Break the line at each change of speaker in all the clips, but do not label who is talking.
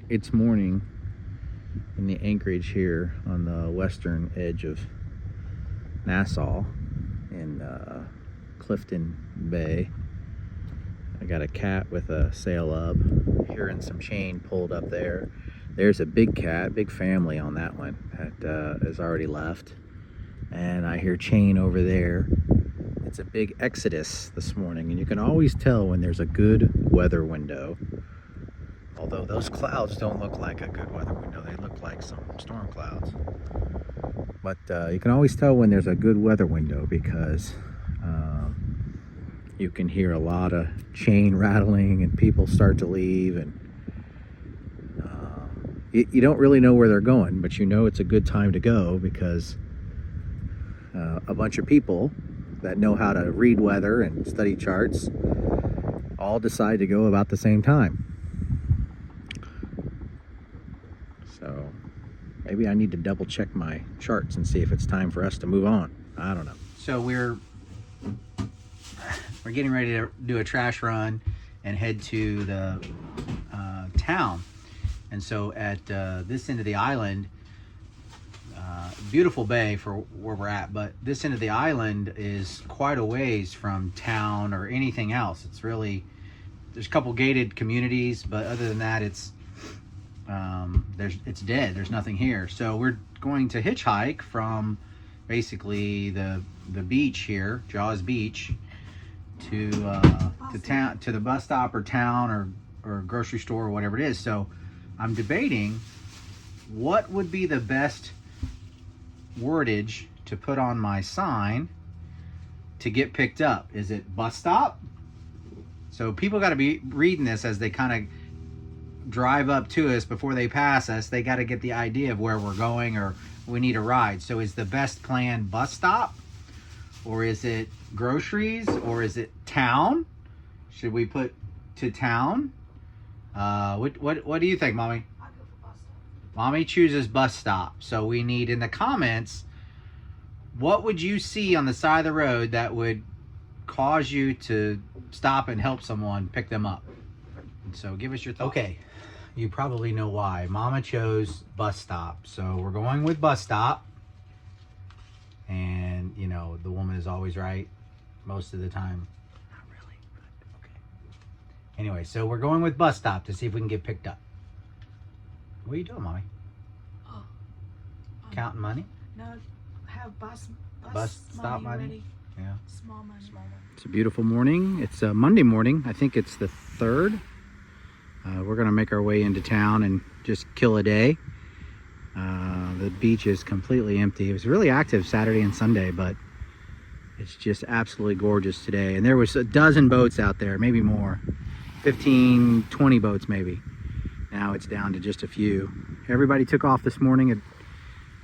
it's morning in the anchorage here on the western edge of Nassau in Clifton Bay. I got a cat with a sail up, hearing some chain pulled up there. There's a big cat, big family on that one that has already left. And I hear chain over there. It's a big exodus this morning, and you can always tell when there's a good weather window. Although those clouds don't look like a good weather window, they look like some storm clouds. But you can always tell when there's a good weather window because you can hear a lot of chain rattling and people start to leave, and you don't really know where they're going, but you know it's a good time to go because a bunch of people that know how to read weather and study charts all decide to go about the same time. So maybe I need to double check my charts and see if it's time for us to move on. I don't know. So we're getting ready to do a trash run and head to the town. And so at this end of the island, beautiful bay for where we're at, but this end of the island is quite a ways from town or anything else. It's really, there's a couple gated communities, but other than that, it's dead. There's nothing here. So we're going to hitchhike from basically the beach here, Jaws Beach, to town, to the bus stop or town or grocery store or whatever it is. So I'm debating what would be the best wordage to put on my sign to get picked up. Is it bus stop? So people got to be reading this as they kind of drive up to us. Before they pass us, they got to get the idea of where we're going or we need a ride. So is the best plan bus stop, or is it groceries, or is it town? Should we put to town? What do you think, Mommy? Mommy chooses bus stop. So we need in the comments, what would you see on the side of the road that would cause you to stop and help someone pick them up? And so give us your thoughts. Okay, you probably know why. Mama chose bus stop. So we're going with bus stop. And, you know, the woman is always right most of the time. Not really, but okay. Anyway, so we're going with bus stop to see if we can get picked up. What are you doing, Mommy?
Oh,
counting money?
No, have bus
stop money.
ready.
Yeah.
Small money.
It's a beautiful morning. It's a Monday morning. I think it's the 3rd. We're gonna make our way into town and just kill a day. The beach is completely empty. It was really active Saturday and Sunday, but it's just absolutely gorgeous today. And there was a dozen boats out there, maybe more, 15, 20 boats maybe. Now it's down to just a few. Everybody took off this morning at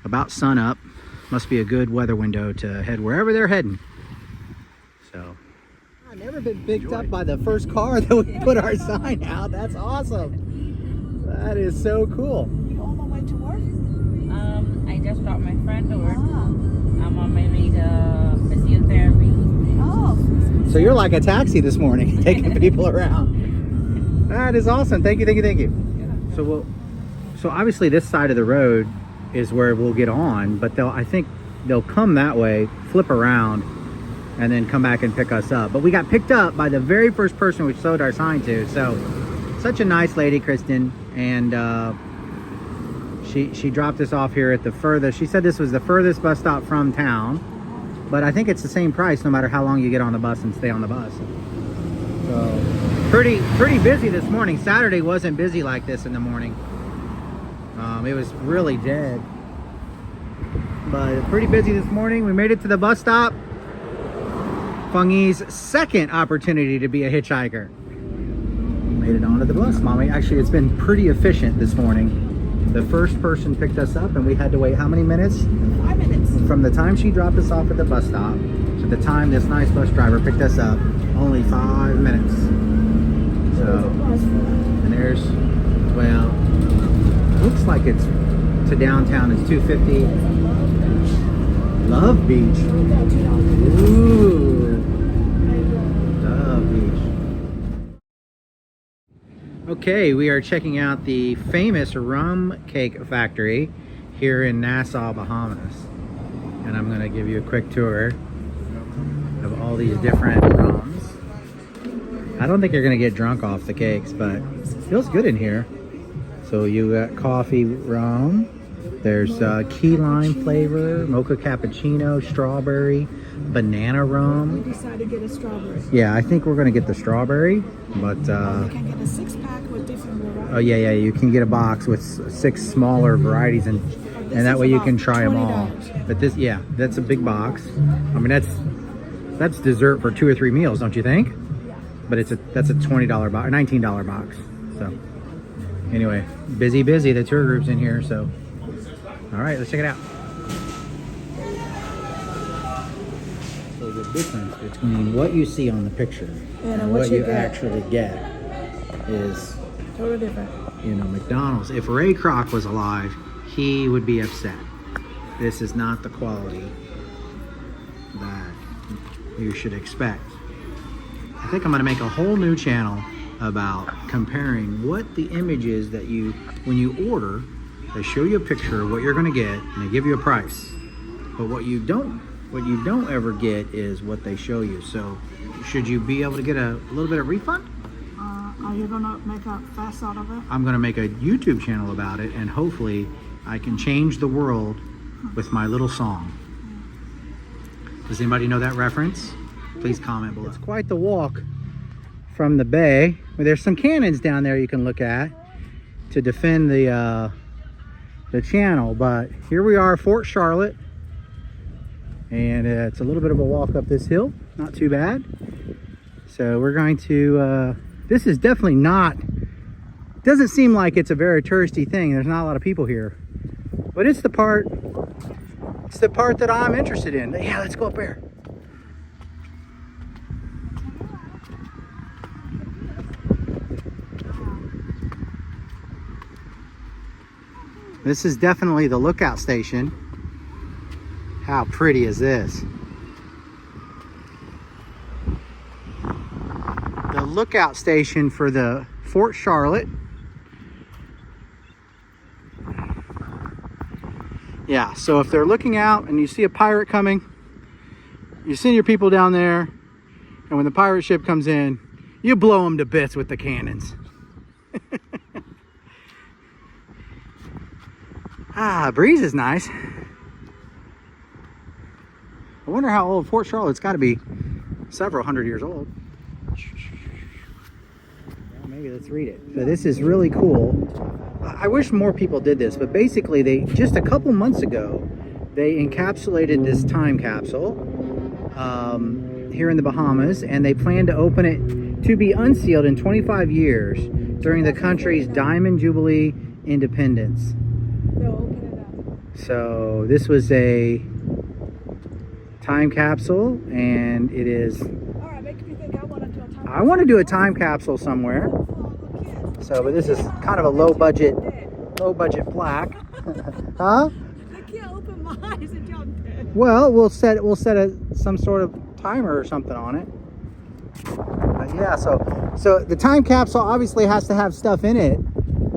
about sunup. Must be a good weather window to head wherever they're heading. So I've never been picked up by the first car that we put our sign out. That's awesome. That is so cool.
You on my way to work?
I just dropped my friend to work. I'm on my way to physiotherapy.
Oh.
So you're like a taxi this morning, taking people around. That is awesome. Thank you. So obviously this side of the road is where we'll get on, but I think they'll come that way, flip around, and then come back and pick us up. But we got picked up by the very first person we showed our sign to. So such a nice lady, Kristen, and she dropped us off here at the furthest. She said this was the furthest bus stop from town, but I think it's the same price no matter how long you get on the bus and stay on the bus. So pretty busy this morning. Saturday wasn't busy like this in the morning. It was really dead, but pretty busy this morning. We made it to the bus stop. Fungy's second opportunity to be a hitchhiker. Made it onto the bus, Mommy. Actually, it's been pretty efficient this morning. The first person picked us up and we had to wait how many minutes?
5 minutes.
From the time she dropped us off at the bus stop to the time this nice bus driver picked us up, only 5 minutes. So, and there's, well, looks like it's to downtown. It's 250. Love Beach. Ooh. Love Beach. Okay, we are checking out the famous rum cake factory here in Nassau, Bahamas. And I'm gonna give you a quick tour of all these different rums. I don't think you're gonna get drunk off the cakes, but it feels good in here. So you got coffee rum, there's key lime flavor, mocha cappuccino, strawberry, banana rum.
We decided to get a strawberry.
Yeah, I think we're gonna get the strawberry, but
You can get a 6-pack with different varieties.
oh yeah, you can get a box with 6 smaller varieties, and that way you can try them all.
$20.
But this, yeah, that's a big box. I mean, that's dessert for 2 or 3 meals, don't you think?
Yeah.
But that's a $20 box, $19 box. So anyway, busy. The tour group's in here, so all right, let's check it out. So the difference between what you see on the picture and what you actually get is,
Totally different.
you know, McDonald's. If Ray Kroc was alive, he would be upset. This is not the quality that you should expect. I think I'm gonna make a whole new channel about comparing what the images that when you order, they show you a picture of what you're gonna get and they give you a price. But what you don't ever get is what they show you. So should you be able to get a little bit of refund?
Are you gonna make a fuss out of it?
I'm gonna make a YouTube channel about it, and hopefully I can change the world with my little song. Does anybody know that reference? Please comment below. It's quite the walk from the bay. There's some cannons down there you can look at to defend the channel, but here we are, Fort Charlotte, and it's a little bit of a walk up this hill, not too bad. So we're going to this is definitely not, doesn't seem like it's a very touristy thing. There's not a lot of people here, but it's the part that I'm interested in. Yeah, let's go up there. This is definitely the lookout station. How pretty is this? The lookout station for the Fort Charlotte. Yeah, so if they're looking out and you see a pirate coming, you send your people down there, and when the pirate ship comes in, you blow them to bits with the cannons. Breeze is nice. I wonder how old Fort Charlotte's got to be. Several hundred years old. Well, maybe let's read it. So this is really cool. I wish more people did this, but basically they just a couple months ago they encapsulated this time capsule here in the Bahamas, and they plan to open it to be unsealed in 25 years during the country's Diamond Jubilee independence.
They'll open it up.
So this was a time capsule, and it is.
All right, making me think I want to do a time.
I want to do a time capsule somewhere. So, but this is kind of a low budget plaque. Huh?
I can't open my eyes and jump in.
Well, we'll set some sort of timer or something on it. But yeah, so the time capsule obviously has to have stuff in it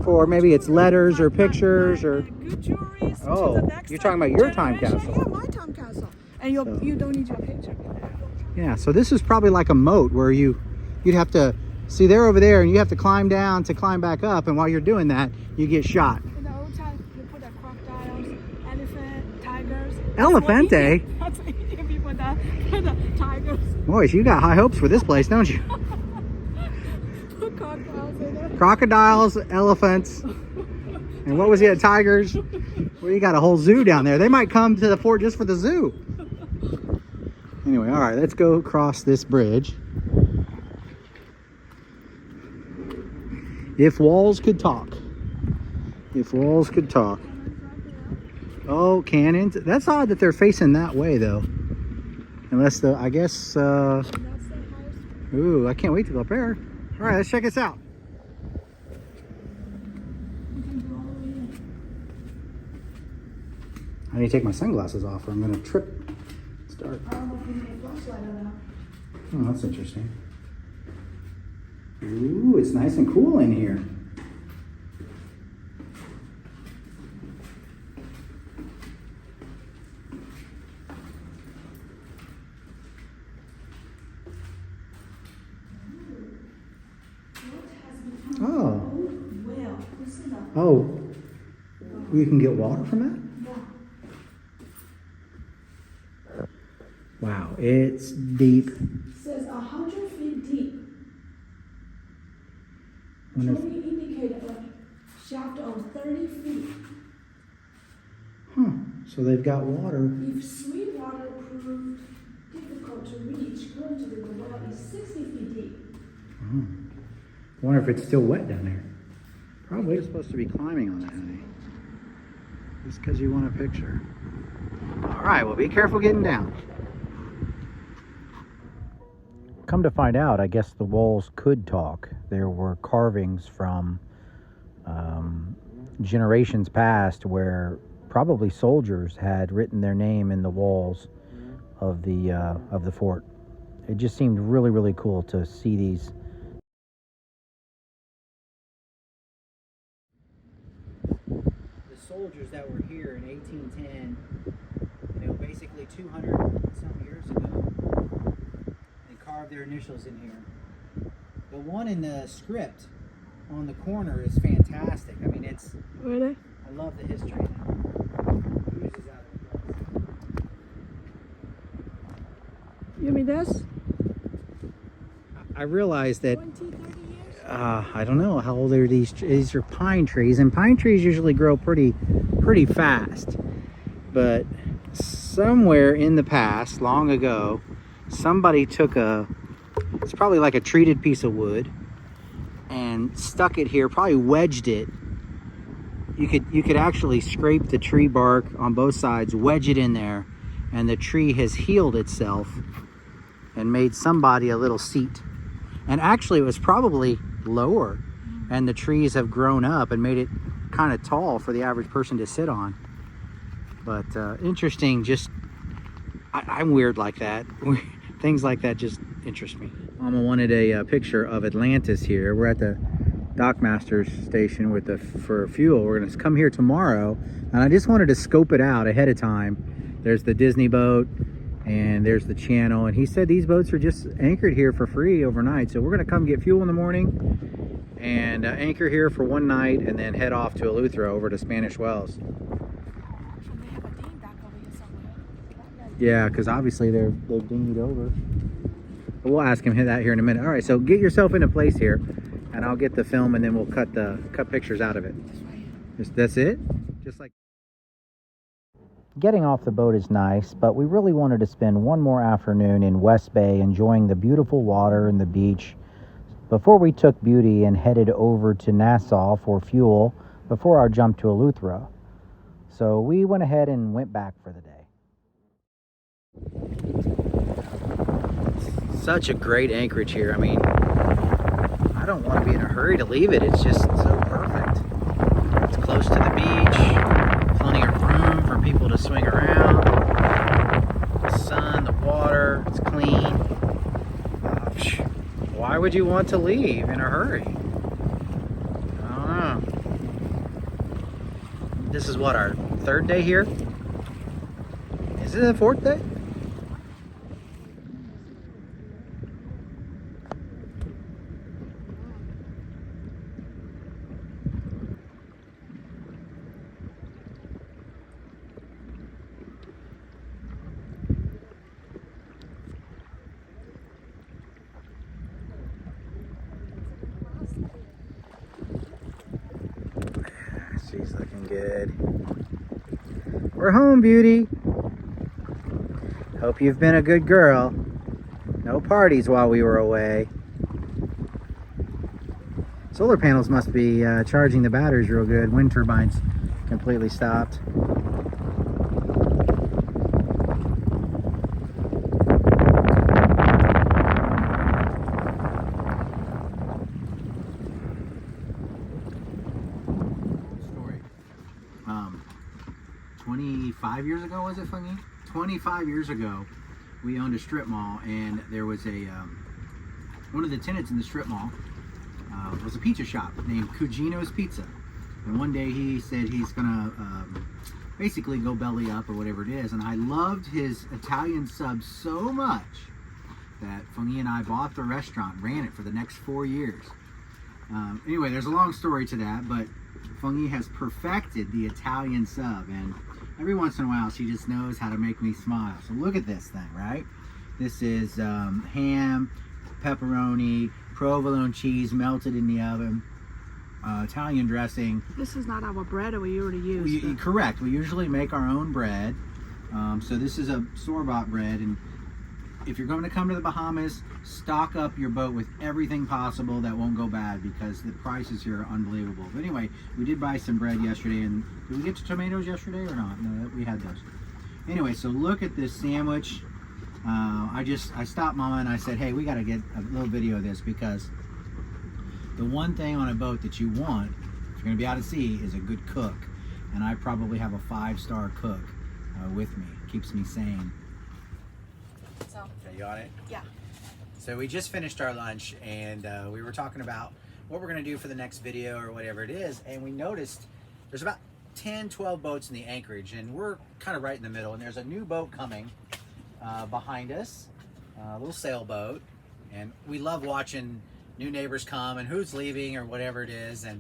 for maybe it's letters or pictures or.
Good jewelry.
Oh, you're talking about your time capsule.
Yeah, my time capsule. And you don't need your picture.
Yeah, so this is probably like a moat where you'd have to see, they're over there and you have to climb down to climb back up, and while you're doing that you get shot.
In the old time, you put the crocodiles, elephant, tigers.
Elephante?
That's what Indian people put the tigers.
Boys, you got high hopes for this place, don't you?
Put crocodiles in there.
Crocodiles, elephants, and what was it, tigers? Well, you got a whole zoo down there. They might come to the fort just for the zoo. Anyway, all right, let's go across this bridge. If walls could talk. If walls could talk. Oh, cannons. That's odd that they're facing that way, though. Unless I guess, ooh, I can't wait to go up there. All right, let's check this out. I need to take my sunglasses off or I'm going to trip. It's dark. Oh, that's interesting. Ooh, it's nice and cool in here. Oh, you can get water from that? Wow, it's deep.
It says 100 feet deep.
Wonder if-
Tony indicated a shaft of 30 feet.
Huh, so they've got water.
If sweet water proved difficult to reach, currently the well is 60 feet deep.
Oh. I wonder if it's still wet down there. Probably. You're supposed to be climbing on that, honey. Just because you want a picture. All right, well, be careful getting down. Come to find out, I guess the walls could talk. There were carvings from generations past where probably soldiers had written their name in the walls of the fort. It just seemed really, really cool to see these. The soldiers that were here in 1810, basically 200 some years ago, they carved their initials in here. The one in the script on the corner is fantastic. I mean, it's...
Really?
I love the history now. Who uses that?
You mean this?
I realized that
20, 30 years?
I don't know how old are these. These are pine trees, and pine trees usually grow pretty fast. But somewhere in the past, long ago, somebody took it's probably like a treated piece of wood, and stuck it here, probably wedged it. You could actually scrape the tree bark on both sides, wedge it in there, and the tree has healed itself and made somebody a little seat. And actually it was probably lower, and the trees have grown up and made it kind of tall for the average person to sit on. But interesting. Just I'm weird like that. Things like that just interest me. Mama wanted a picture of Atlantis here. We're at the Dockmaster's station for fuel. We're gonna come here tomorrow, and I just wanted to scope it out ahead of time. There's the Disney boat, and there's the channel, and he said these boats are just anchored here for free overnight. So we're gonna come get fuel in the morning and anchor here for one night, and then head off to Eleuthera over to Spanish Wells.
And they have a ding back over here somewhere.
Yeah, because obviously they've dinghied over. But we'll ask him that here in a minute. All right, so get yourself into place here, and I'll get the film, and then we'll cut pictures out of it. That's it? Just like... Getting off the boat is nice, but we really wanted to spend one more afternoon in West Bay enjoying the beautiful water and the beach before we took Beauty and headed over to Nassau for fuel before our jump to Eleuthera. So we went ahead and went back for the day. Such a great anchorage here. I mean, I don't want to be in a hurry to leave it. It's just so perfect. It's close to the beach, plenty of room for people to swing around. The sun, the water, it's clean. Why would you want to leave in a hurry? I don't know. This is what, our third day here? Is it the fourth day? She's looking good. We're home, Beauty. Hope you've been a good girl. No parties while we were away. Solar panels must be charging the batteries real good. Wind turbines completely stopped. Story. 25 years ago, was it, Funny? 25 years ago, we owned a strip mall, and there was a one of the tenants in the strip mall was a pizza shop named Cugino's Pizza. And one day he said he's gonna basically go belly up or whatever it is. And I loved his Italian sub so much that Funny and I bought the restaurant, ran it for the next 4 years. Anyway, there's a long story to that, but Fungi has perfected the Italian sub, and every once in a while she just knows how to make me smile. So look at this thing, right? This is ham, pepperoni, provolone cheese melted in the oven, Italian dressing.
This is not our bread that we already used.
Correct. We usually make our own bread. So this is a store-bought bread, and if you're going to come to the Bahamas, stock up your boat with everything possible that won't go bad, because the prices here are unbelievable. But anyway, we did buy some bread yesterday, and did we get to tomatoes yesterday or not? No, we had those. Anyway, so look at this sandwich. I stopped Mama and I said, hey, we got to get a little video of this, because the one thing on a boat that you want, if you're going to be out at sea, is a good cook. And I probably have a 5-star cook with me. It keeps me sane.
So,
Okay, you on it?
yeah.
So we just finished our lunch, and we were talking about what we're going to do for the next video or whatever it is, and we noticed there's about 10, 12 boats in the anchorage, and we're kind of right in the middle, and there's a new boat coming behind us, a little sailboat, and we love watching new neighbors come and who's leaving or whatever it is. And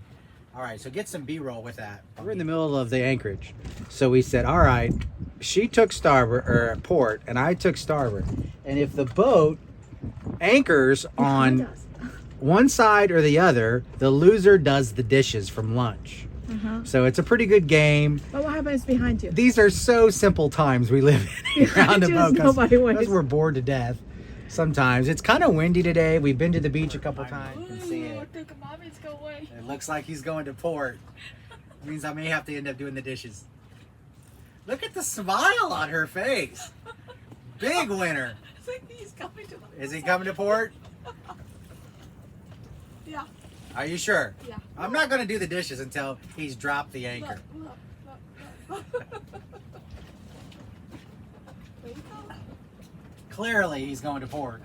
all right, so get some B-roll with that. We're in the middle of the anchorage, so we said, all right, she took starboard or port and I took starboard, and if the boat anchors on one side or the other, the loser does the dishes from lunch. So it's a pretty good game.
But what happens behind you?
These are so simple times we live in around the boat, because we're bored to death. Sometimes it's kind of windy today. We've been to the beach a couple times. You can see it. It looks like he's going to port. It means I may have to end up doing the dishes. Look at the smile on her face. Big winner.
I think he's coming to the
Is he coming to port?
Yeah.
Are you sure?
Yeah.
I'm not going to do the dishes until he's dropped the anchor.
Look. There you go.
Clearly he's going to port.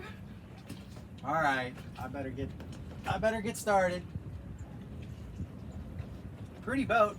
All right, I better get started. Pretty boat.